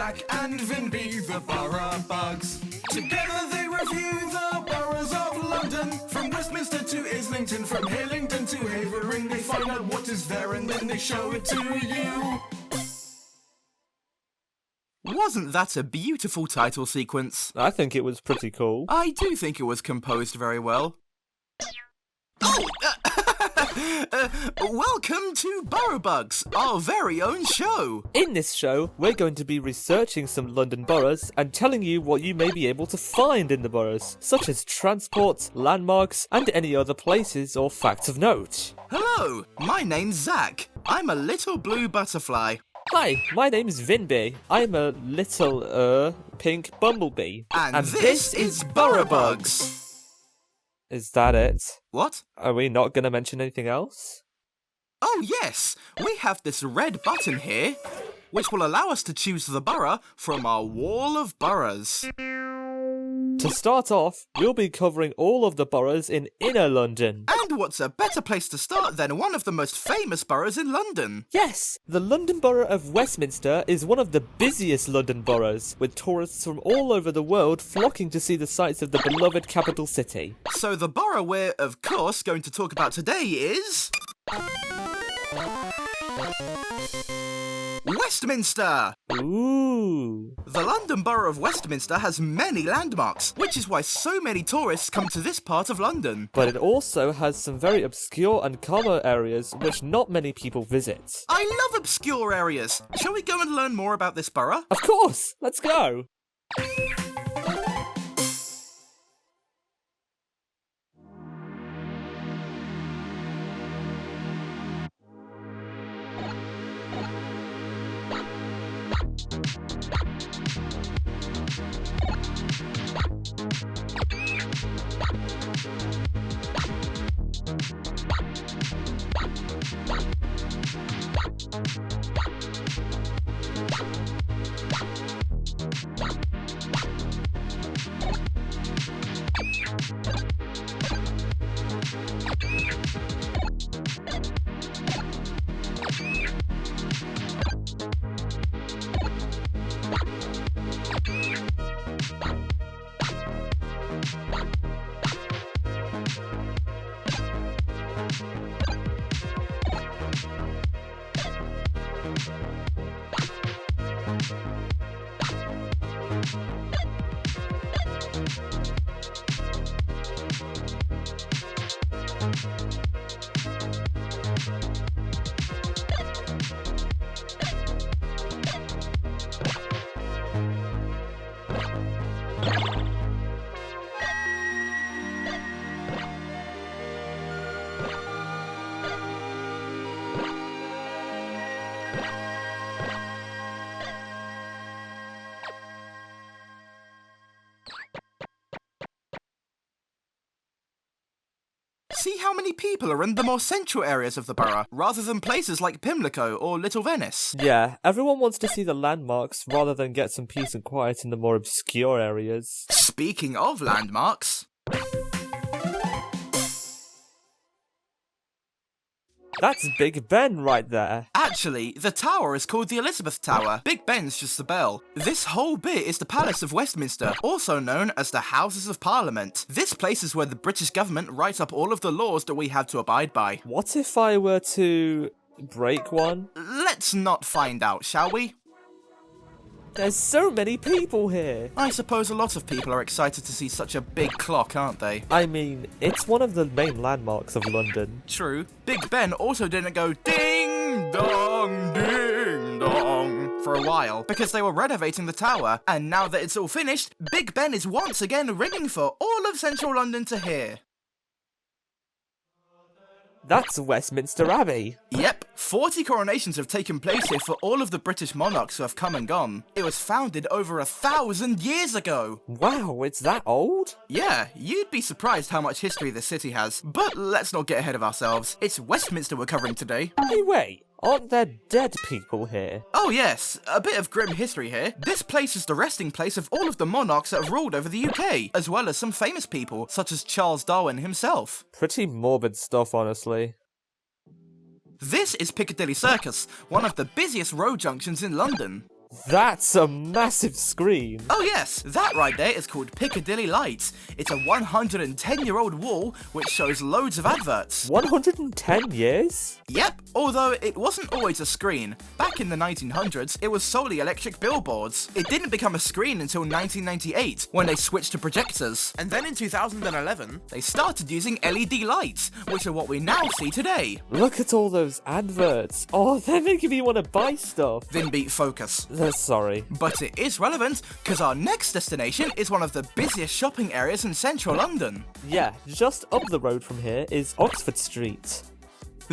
Zach and Vinby, the borough bugs. Together they review the boroughs of London. From Westminster to Islington, from Hillingdon to Havering. They find out what is there and then they show it to you. Wasn't that a beautiful title sequence? I think it was pretty cool. I do think it was composed very well. Oh! Welcome to Borough Bugs, our very own show. In this show, we're going to be researching some London boroughs and telling you what you may be able to find in the boroughs, such as transport, landmarks, and any other places or facts of note. Hello, my name's Zach. I'm a little blue butterfly. Hi, my name's Vinby. I'm a little, pink bumblebee. And this is Borough Bugs. Is that it? What? Are we not going to mention anything else? Oh yes, we have this red button here, which will allow us to choose the borough from our wall of boroughs. To start off, we'll be covering all of the boroughs in inner London. And what's a better place to start than one of the most famous boroughs in London? Yes, the London Borough of Westminster is one of the busiest London boroughs, with tourists from all over the world flocking to see the sights of the beloved capital city. So the borough we're, of course, going to talk about today is... Westminster! Ooh. The London Borough of Westminster has many landmarks, which is why so many tourists come to this part of London. But it also has some very obscure and calmer areas which not many people visit. I love obscure areas. Shall we go and learn more about this borough? Of course! Let's go! See how many people are in the more central areas of the borough, rather than places like Pimlico or Little Venice. Yeah, everyone wants to see the landmarks rather than get some peace and quiet in the more obscure areas. Speaking of landmarks... That's Big Ben right there. Actually, the tower is called the Elizabeth Tower. Big Ben's just the bell. This whole bit is the Palace of Westminster, also known as the Houses of Parliament. This place is where the British government writes up all of the laws that we have to abide by. What if I were to break one? Let's not find out, shall we? There's so many people here. I suppose a lot of people are excited to see such a big clock, aren't they? I mean, it's one of the main landmarks of London. True. Big Ben also didn't go ding dong for a while because they were renovating the tower, and now that it's all finished, Big Ben is once again ringing for all of central London to hear. That's Westminster Abbey. Yep, 40 coronations have taken place here for all of the British monarchs who have come and gone. It was founded over 1,000 years ago. Wow, it's that old? Yeah, you'd be surprised how much history this city has. But let's not get ahead of ourselves. It's Westminster we're covering today. Hey, wait. Aren't there dead people here? Oh yes, a bit of grim history here. This place is the resting place of all of the monarchs that have ruled over the UK, as well as some famous people, such as Charles Darwin himself. Pretty morbid stuff, honestly. This is Piccadilly Circus, one of the busiest road junctions in London. That's a massive screen. Oh yes, that right there is called Piccadilly Lights. It's a 110-year-old wall which shows loads of adverts. 110 years? Yep, although it wasn't always a screen. Back in the 1900s, it was solely electric billboards. It didn't become a screen until 1998, when they switched to projectors. And then in 2011, they started using LED lights, which are what we now see today. Look at all those adverts. Oh, they're making me want to buy stuff. Then beat focus. Sorry. But it is relevant, because our next destination is one of the busiest shopping areas in central London. Yeah, just up the road from here is Oxford Street.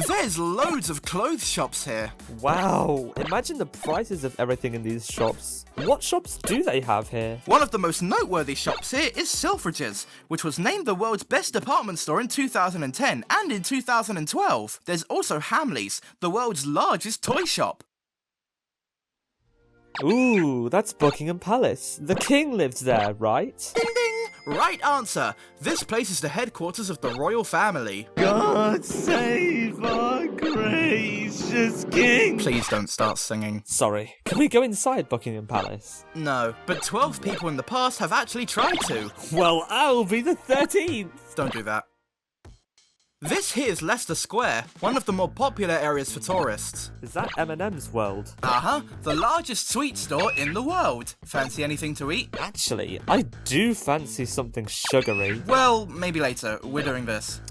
There's loads of clothes shops here. Wow, imagine the prices of everything in these shops. What shops do they have here? One of the most noteworthy shops here is Selfridges, which was named the world's best department store in 2010 and in 2012. There's also Hamleys, the world's largest toy shop. Ooh, that's Buckingham Palace. The king lives there, right? Ding ding! Right answer. This place is the headquarters of the royal family. God save our gracious king. Please don't start singing. Sorry, can we go inside Buckingham Palace? No, but 12 people in the past have actually tried to. Well, I'll be the 13th. Don't do that. This here's Leicester Square, one of the more popular areas for tourists. Is that M&M's world? Uh-huh, the largest sweet store in the world. Fancy anything to eat? Actually, I do fancy something sugary. Well, maybe later. We're doing this.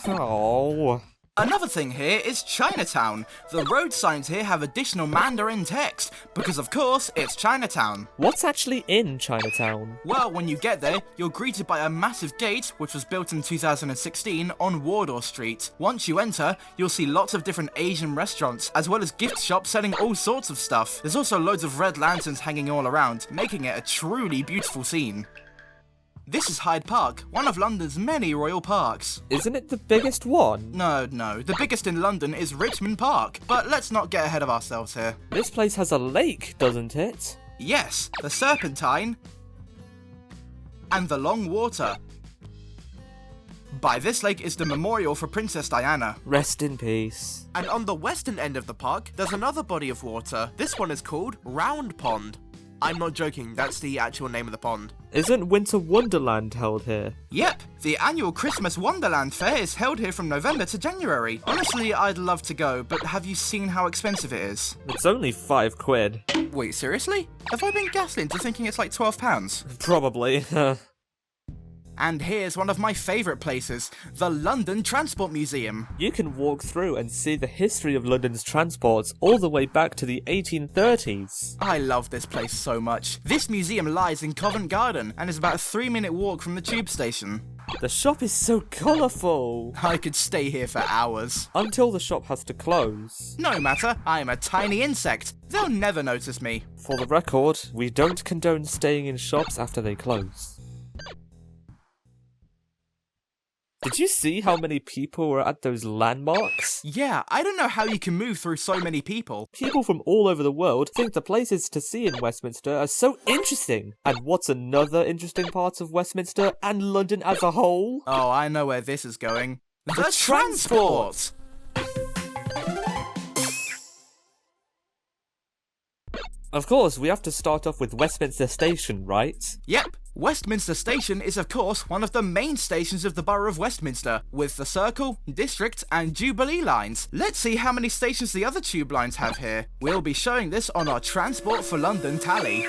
Oh. Another thing here is Chinatown. The road signs here have additional Mandarin text, because of course, it's Chinatown. What's actually in Chinatown? Well, when you get there, you're greeted by a massive gate, which was built in 2016 on Wardour Street. Once you enter, you'll see lots of different Asian restaurants, as well as gift shops selling all sorts of stuff. There's also loads of red lanterns hanging all around, making it a truly beautiful scene. This is Hyde Park, one of London's many royal parks. Isn't it the biggest one? No, the biggest in London is Richmond Park, but let's not get ahead of ourselves here. This place has a lake, doesn't it? Yes, the Serpentine and the Long Water. By this lake is the memorial for Princess Diana. Rest in peace. And on the western end of the park, there's another body of water. This one is called Round Pond. I'm not joking, that's the actual name of the pond. Isn't Winter Wonderland held here? Yep, the annual Christmas Wonderland Fair is held here from November to January. Honestly, I'd love to go, but have you seen how expensive it is? It's only £5. Wait, seriously? Have I been gaslit into thinking it's like £12? Probably. And here's one of my favourite places, the London Transport Museum. You can walk through and see the history of London's transports all the way back to the 1830s. I love this place so much. This museum lies in Covent Garden and is about a 3-minute walk from the tube station. The shop is so colourful. I could stay here for hours. Until the shop has to close. No matter, I'm a tiny insect. They'll never notice me. For the record, we don't condone staying in shops after they close. Did you see how many people were at those landmarks? Yeah, I don't know how you can move through so many people. People from all over the world think the places to see in Westminster are so interesting. And what's another interesting part of Westminster and London as a whole? Oh, I know where this is going. The transport! Of course, we have to start off with Westminster Station, right? Yep. Westminster Station is of course one of the main stations of the Borough of Westminster, with the Circle, District and Jubilee lines. Let's see how many stations the other tube lines have here. We'll be showing this on our Transport for London tally.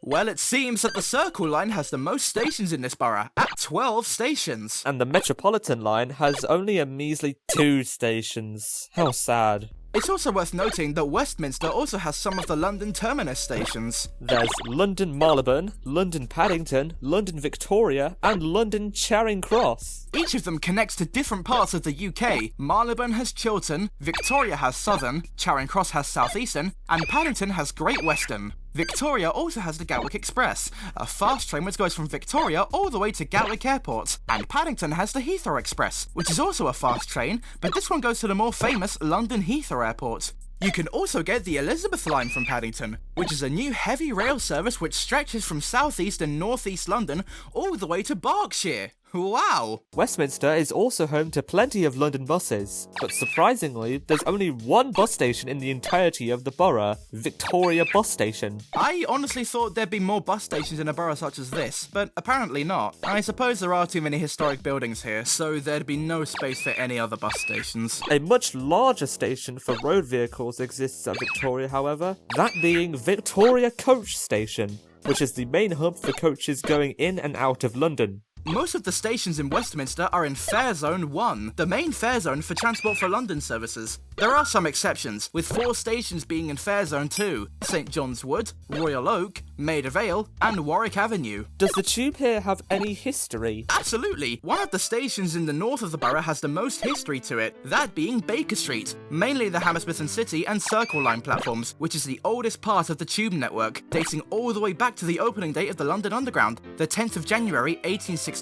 Well, it seems that the Circle line has the most stations in this borough, at 12 stations. And the Metropolitan line has only a measly 2 stations. How sad. It's also worth noting that Westminster also has some of the London terminus stations. There's London Marylebone, London Paddington, London Victoria, and London Charing Cross. Each of them connects to different parts of the UK. Marylebone has Chiltern, Victoria has Southern, Charing Cross has South Eastern, and Paddington has Great Western. Victoria also has the Gatwick Express, a fast train which goes from Victoria all the way to Gatwick Airport. And Paddington has the Heathrow Express, which is also a fast train, but this one goes to the more famous London Heathrow Airport. You can also get the Elizabeth line from Paddington, which is a new heavy rail service which stretches from southeast and northeast London all the way to Berkshire. Wow! Westminster is also home to plenty of London buses, but surprisingly, there's only one bus station in the entirety of the borough, Victoria Bus Station. I honestly thought there'd be more bus stations in a borough such as this, but apparently not. I suppose there are too many historic buildings here, so there'd be no space for any other bus stations. A much larger station for road vehicles exists at Victoria, however, that being Victoria Coach Station, which is the main hub for coaches going in and out of London. Most of the stations in Westminster are in Fare Zone 1, the main fare zone for Transport for London services. There are some exceptions, with 4 stations being in Fare Zone 2, St John's Wood, Royal Oak, Maida Vale, and Warwick Avenue. Does the tube here have any history? Absolutely! One of the stations in the north of the borough has the most history to it, that being Baker Street, mainly the Hammersmith and City and Circle Line platforms, which is the oldest part of the tube network, dating all the way back to the opening date of the London Underground, the 10th of January 1863.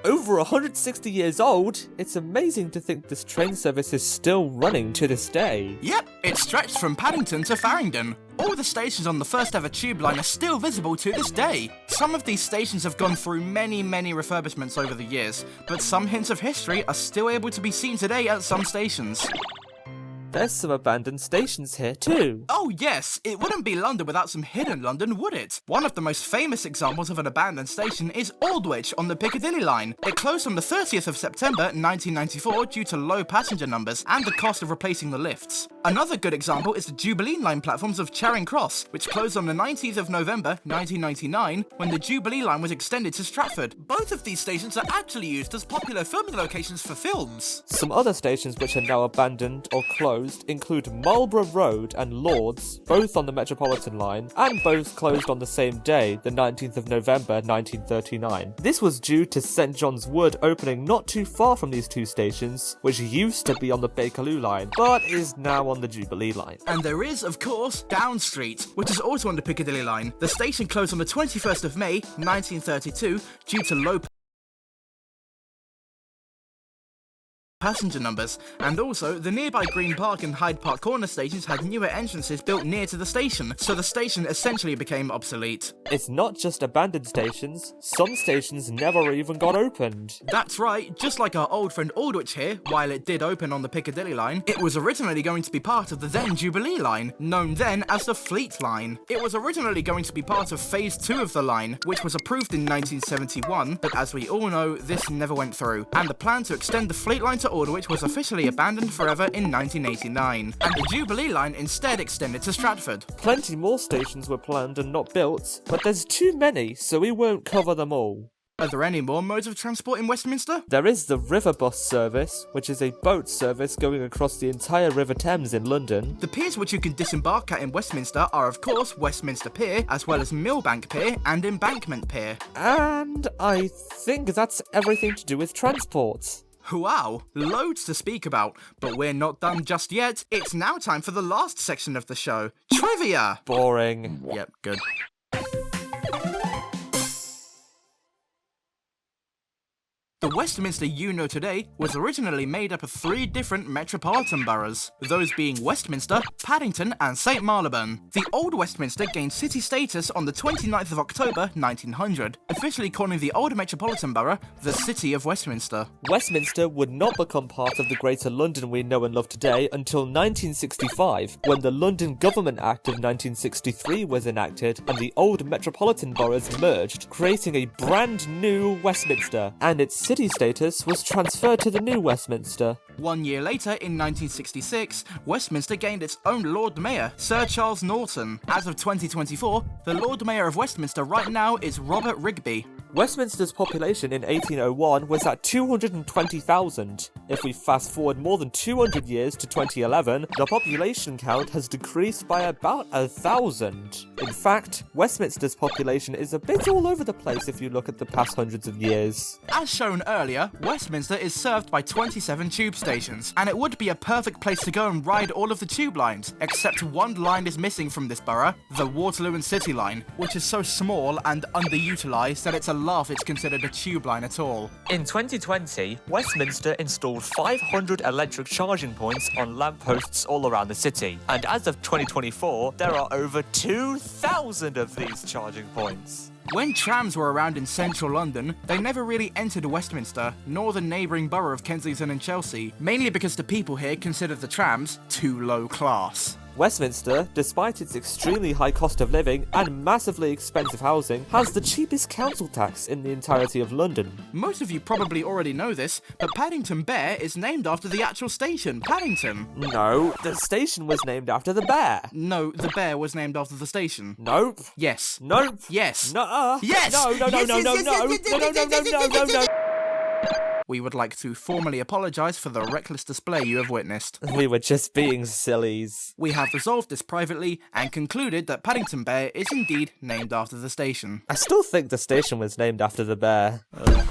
Over 160 years old? It's amazing to think this train service is still running to this day. Yep, it stretched from Paddington to Farringdon. All the stations on the first ever tube line are still visible to this day. Some of these stations have gone through many refurbishments over the years, but some hints of history are still able to be seen today at some stations. There's some abandoned stations here too. Oh yes, it wouldn't be London without some hidden London, would it? One of the most famous examples of an abandoned station is Aldwych on the Piccadilly line. It closed on the 30th of September 1994 due to low passenger numbers and the cost of replacing the lifts. Another good example is the Jubilee line platforms of Charing Cross, which closed on the 19th of November 1999 when the Jubilee line was extended to Stratford. Both of these stations are actually used as popular filming locations for films. Some other stations which are now abandoned or closed include Marlborough Road and Lords, both on the Metropolitan line, and both closed on the same day, the 19th of November 1939. This was due to St John's Wood opening not too far from these two stations, which used to be on the Bakerloo line, but is now on the Jubilee line. And there is, of course, Down Street, which is also on the Piccadilly line. The station closed on the 21st of May 1932 due to low passenger numbers, and also the nearby Green Park and Hyde Park Corner stations had newer entrances built near to the station, so the station essentially became obsolete. It's not just abandoned stations, some stations never even got opened. That's right, just like our old friend Aldwych here, while it did open on the Piccadilly line, it was originally going to be part of the then Jubilee line, known then as the Fleet line. It was originally going to be part of Phase 2 of the line, which was approved in 1971, but as we all know, this never went through, and the plan to extend the Fleet line to Aldwych was officially abandoned forever in 1989, and the Jubilee line instead extended to Stratford. Plenty more stations were planned and not built, but there's too many, so we won't cover them all. Are there any more modes of transport in Westminster? There is the River Bus service, which is a boat service going across the entire River Thames in London. The piers which you can disembark at in Westminster are of course Westminster Pier, as well as Millbank Pier and Embankment Pier. And I think that's everything to do with transport. Wow, loads to speak about, but we're not done just yet. It's now time for the last section of the show, Trivia! Boring. Yep, good. The Westminster you know today was originally made up of 3 different metropolitan boroughs, those being Westminster, Paddington and St Marylebone. The Old Westminster gained city status on the 29th of October 1900, officially calling the Old Metropolitan Borough the City of Westminster. Westminster would not become part of the Greater London we know and love today until 1965, when the London Government Act of 1963 was enacted and the old metropolitan boroughs merged, creating a brand new Westminster, and its city status was transferred to the new Westminster. 1 year later, in 1966, Westminster gained its own Lord Mayor, Sir Charles Norton. As of 2024, the Lord Mayor of Westminster right now is Robert Rigby. Westminster's population in 1801 was at 220,000. If we fast forward more than 200 years to 2011, the population count has decreased by about 1,000. In fact, Westminster's population is a bit all over the place if you look at the past hundreds of years. As shown earlier, Westminster is served by 27 tube stations, and it would be a perfect place to go and ride all of the tube lines, except one line is missing from this borough, the Waterloo and City line, which is so small and underutilised that it's a laugh it's considered a tube line at all. In 2020, Westminster installed 500 electric charging points on lampposts all around the city. And as of 2024, there are over 2,000 of these charging points. When trams were around in central London, they never really entered Westminster, nor the neighbouring borough of Kensington and Chelsea, mainly because the people here considered the trams too low class. Westminster, despite its extremely high cost of living and massively expensive housing, has the cheapest council tax in the entirety of London. Most of you probably already know this, but Paddington Bear is named after the actual station, Paddington. No, the station was named after the bear. No, the bear was named after the station. Nope. Yes. Nope. Yes. Nuh-uh. Yes! No. We would like to formally apologise for the reckless display you have witnessed. We were just being sillies. We have resolved this privately and concluded that Paddington Bear is indeed named after the station. I still think the station was named after the bear. Ugh.